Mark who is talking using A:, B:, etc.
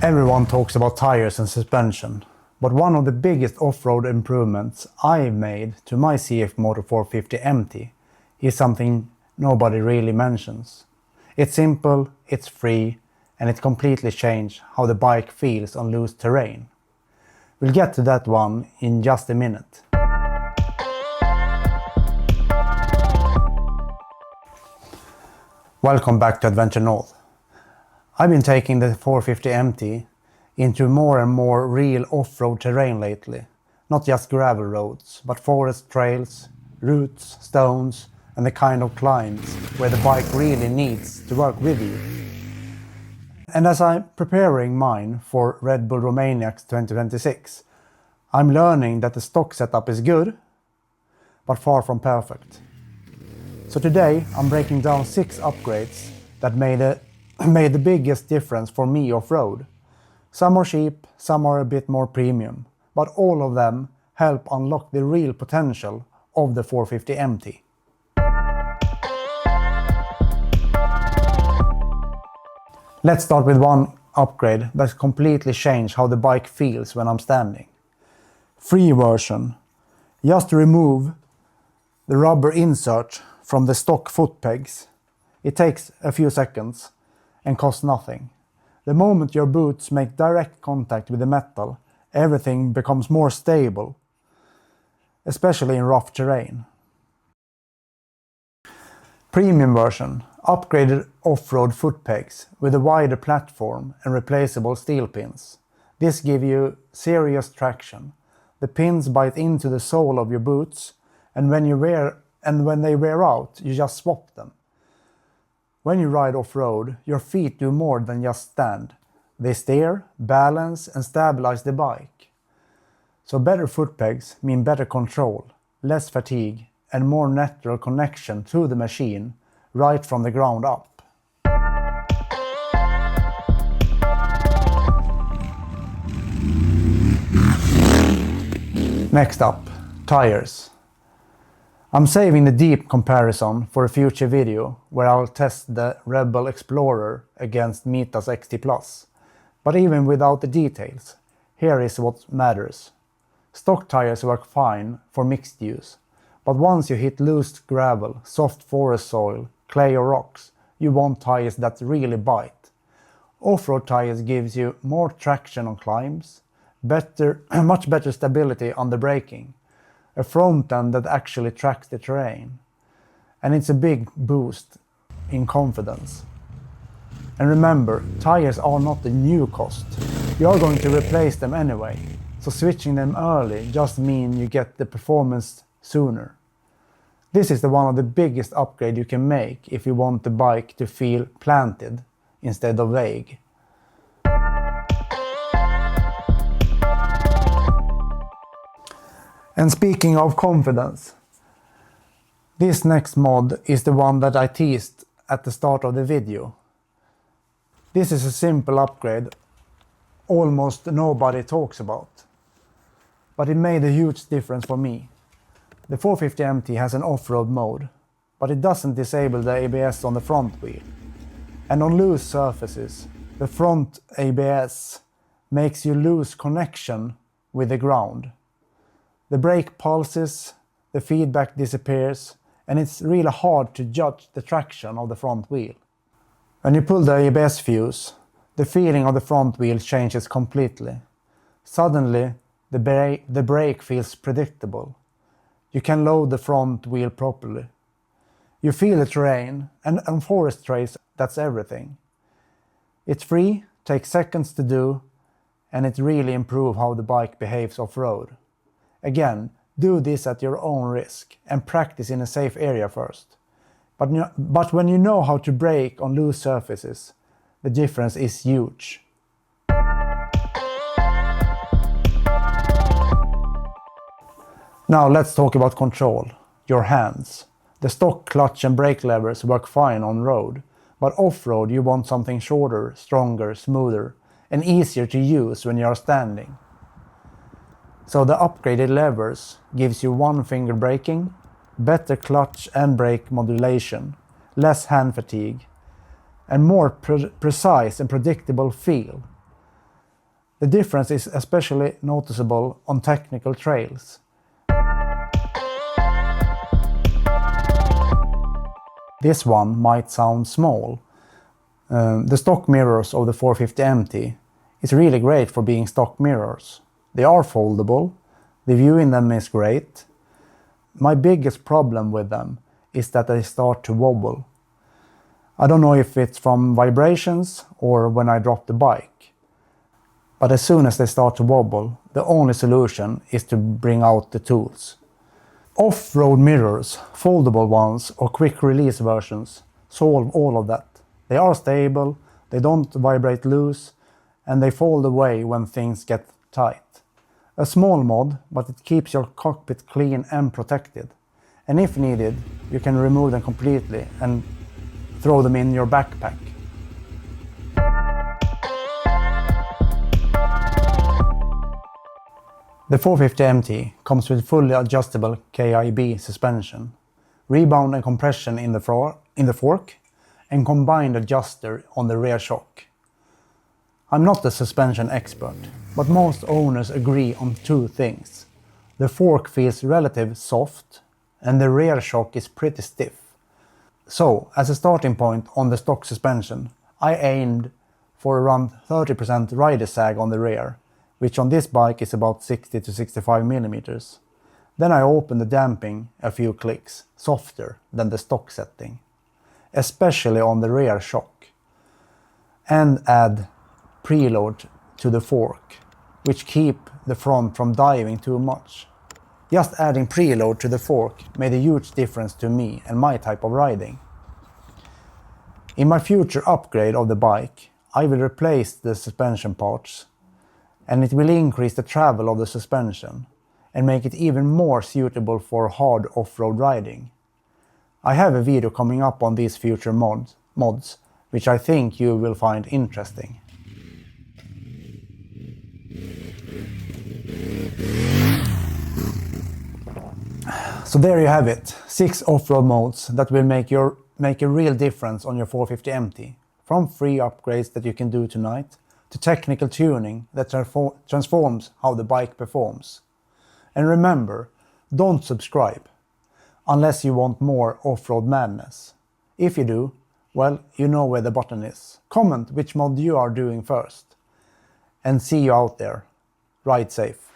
A: Everyone talks about tires and suspension, but one of the biggest off-road improvements I've made to my CFMOTO 450MT is something nobody really mentions. It's simple, it's free, and it completely changed how the bike feels on loose terrain. We'll get to that one in just a minute. Welcome back to Adventure North. I've been taking the 450MT into more and more real off-road terrain lately. Not just gravel roads, but forest trails, roots, stones, and the kind of climbs where the bike really needs to work with you. And as I'm preparing mine for Red Bull Romaniacs 2026, I'm learning that the stock setup is good, but far from perfect. So today I'm breaking down 6 upgrades that made the biggest difference for me off-road. Some are cheap, some are a bit more premium, but all of them help unlock the real potential of the 450MT. Let's start with one upgrade that's completely changed how the bike feels when I'm standing. Free version. Just remove the rubber insert from the stock foot pegs. It takes a few seconds and costs nothing. The moment your boots make direct contact with the metal, everything becomes more stable, especially in rough terrain. Premium version. Upgraded off-road foot pegs with a wider platform and replaceable steel pins. This gives you serious traction. The pins bite into the sole of your boots, and when they wear out, you just swap them. When you ride off-road, your feet do more than just stand. They steer, balance, and stabilize the bike. So better foot pegs mean better control, less fatigue, and more natural connection to the machine right from the ground up. Next up, tires. I'm saving the deep comparison for a future video where I'll test the Red Bull Explorer against Mita's XT+. But even without the details, here is what matters. Stock tires work fine for mixed use, but once you hit loose gravel, soft forest soil, clay or rocks, you want tires that really bite. Off-road tires gives you more traction on climbs, much better stability under braking, a front end that actually tracks the terrain, and it's a big boost in confidence. And remember, tires are not the new cost. You are going to replace them anyway, so switching them early just means you get the performance sooner. This is one of the biggest upgrades you can make if you want the bike to feel planted instead of vague. And speaking of confidence, this next mod is the one that I teased at the start of the video. This is a simple upgrade almost nobody talks about, but it made a huge difference for me. The 450MT has an off-road mode, but it doesn't disable the ABS on the front wheel. And on loose surfaces, the front ABS makes you lose connection with the ground. The brake pulses, the feedback disappears, and it's really hard to judge the traction of the front wheel. When you pull the ABS fuse, the feeling of the front wheel changes completely. Suddenly, the brake feels predictable. You can load the front wheel properly. You feel the terrain, and on forest trails, that's everything. It's free, takes seconds to do, and it really improves how the bike behaves off-road. Again, do this at your own risk and practice in a safe area first. But when you know how to brake on loose surfaces, the difference is huge. Now let's talk about control, your hands. The stock clutch and brake levers work fine on road, but off-road you want something shorter, stronger, smoother, and easier to use when you are standing. So the upgraded levers gives you one-finger braking, better clutch and brake modulation, less hand fatigue, and more precise and predictable feel. The difference is especially noticeable on technical trails. This one might sound small. The stock mirrors of the 450MT is really great for being stock mirrors. They are foldable, the view in them is great. My biggest problem with them is that they start to wobble. I don't know if it's from vibrations or when I drop the bike. But as soon as they start to wobble, the only solution is to bring out the tools. Off-road mirrors, foldable ones or quick release versions, solve all of that. They are stable, they don't vibrate loose, and they fold away when things get tight. A small mod, but it keeps your cockpit clean and protected. And if needed, you can remove them completely and throw them in your backpack. The 450MT comes with fully adjustable 𝐀𝐝𝐯 suspension, rebound and compression in the fork, and combined adjuster on the rear shock. I'm not a suspension expert, but most owners agree on two things. The fork feels relatively soft and the rear shock is pretty stiff. So, as a starting point on the stock suspension, I aimed for around 30% rider sag on the rear, which on this bike is about 60 to 65mm. Then I opened the damping a few clicks, softer than the stock setting, especially on the rear shock, and add preload to the fork, which keep the front from diving too much. Just adding preload to the fork made a huge difference to me and my type of riding. In my future upgrade of the bike, I will replace the suspension parts, and it will increase the travel of the suspension and make it even more suitable for hard off-road riding. I have a video coming up on these future mods, which I think you will find interesting. So there you have it, 6 off-road modes that will make a real difference on your 450MT. From free upgrades that you can do tonight, to technical tuning that transforms how the bike performs. And remember, don't subscribe, unless you want more off-road madness. If you do, well, you know where the button is. Comment which mod you are doing first. And see you out there. Ride safe.